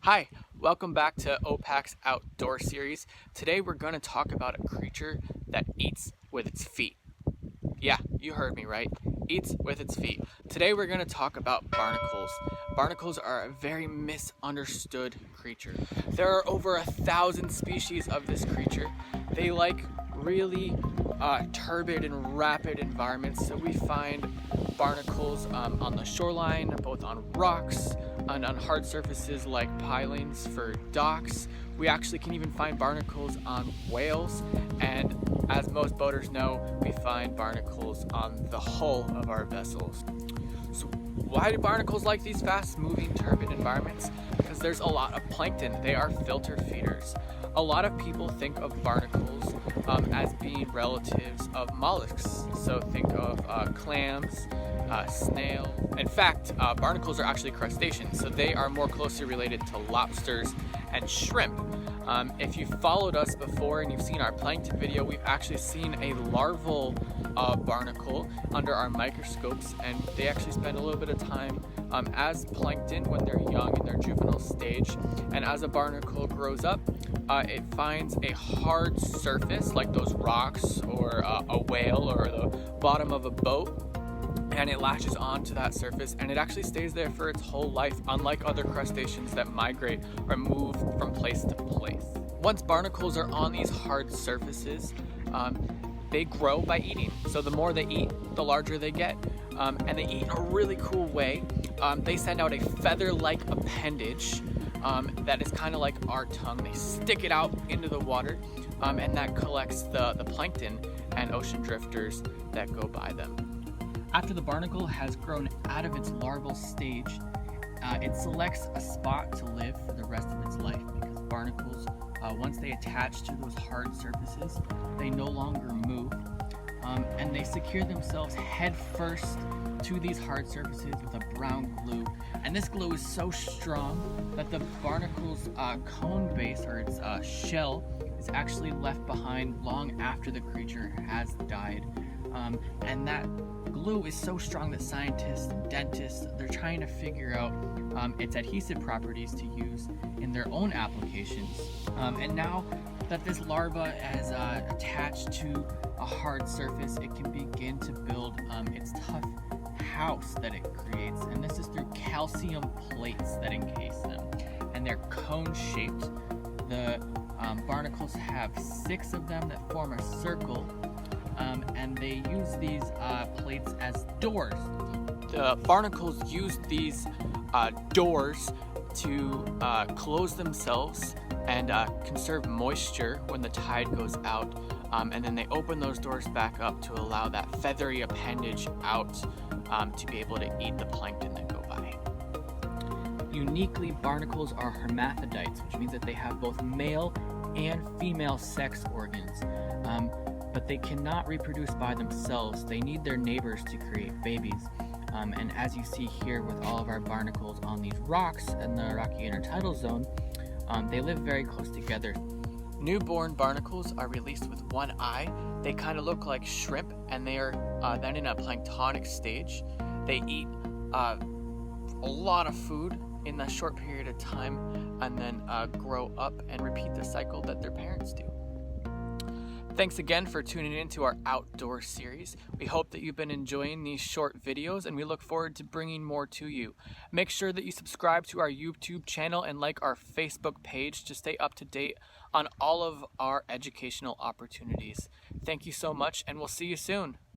Hi, welcome back to OPAC's Outdoor Series. Today we're going to talk about a creature that eats with its feet. Yeah, you heard me right. Eats with its feet. Today we're going to talk about barnacles. Barnacles are a very misunderstood creature. There are over 1,000 species of this creature. They like really turbid and rapid environments, so we find barnacles on the shoreline, both on rocks and on hard surfaces like pilings for docks. We actually can even find barnacles on whales, and as most boaters know, we find barnacles on the hull of our vessels. So why do barnacles like these fast-moving, turbid environments? Because there's a lot of plankton. They are filter feeders. A lot of people think of barnacles as being relatives of mollusks. So think of clams, snail. In fact, barnacles are actually crustaceans, so they are more closely related to lobsters and shrimp. If you've followed us before and you've seen our plankton video, we've actually seen a larval barnacle under our microscopes, and they actually spend a little bit of time as plankton when they're young in their juvenile stage. And as a barnacle grows up, it finds a hard surface like those rocks or a whale or the bottom of a boat, and it latches onto that surface, and it actually stays there for its whole life, unlike other crustaceans that migrate or move from place to place. Once barnacles are on these hard surfaces, they grow by eating. So the more they eat, the larger they get, and they eat in a really cool way. They send out a feather-like appendage that is kind of like our tongue. They stick it out into the water, and that collects the plankton and ocean drifters that go by them. After the barnacle has grown out of its larval stage, it selects a spot to live for the rest of its life, because barnacles, once they attach to those hard surfaces, they no longer move, and they secure themselves head first to these hard surfaces with a brown glue. And this glue is so strong that the barnacle's cone base, or its shell, is actually left behind long after the creature has died. And that glue is so strong that scientists and dentists, they're trying to figure out its adhesive properties to use in their own applications. And now that this larva is attached to a hard surface, it can begin to build its tough house that it creates. And this is through calcium plates that encase them. And they're cone-shaped. The barnacles have 6 of them that form a circle. And they use these plates as doors. The barnacles use these doors to close themselves and conserve moisture when the tide goes out, and then they open those doors back up to allow that feathery appendage out to be able to eat the plankton that go by. Uniquely, barnacles are hermaphrodites, which means that they have both male and female sex organs. But they cannot reproduce by themselves. They need their neighbors to create babies. And as you see here with all of our barnacles on these rocks in the rocky intertidal zone, they live very close together. Newborn barnacles are released with one eye. They kind of look like shrimp, and they are then in a planktonic stage. They eat a lot of food in a short period of time, and then grow up and repeat the cycle that their parents do. Thanks again for tuning in to our outdoor series. We hope that you've been enjoying these short videos, and we look forward to bringing more to you. Make sure that you subscribe to our YouTube channel and like our Facebook page to stay up to date on all of our educational opportunities. Thank you so much, and we'll see you soon.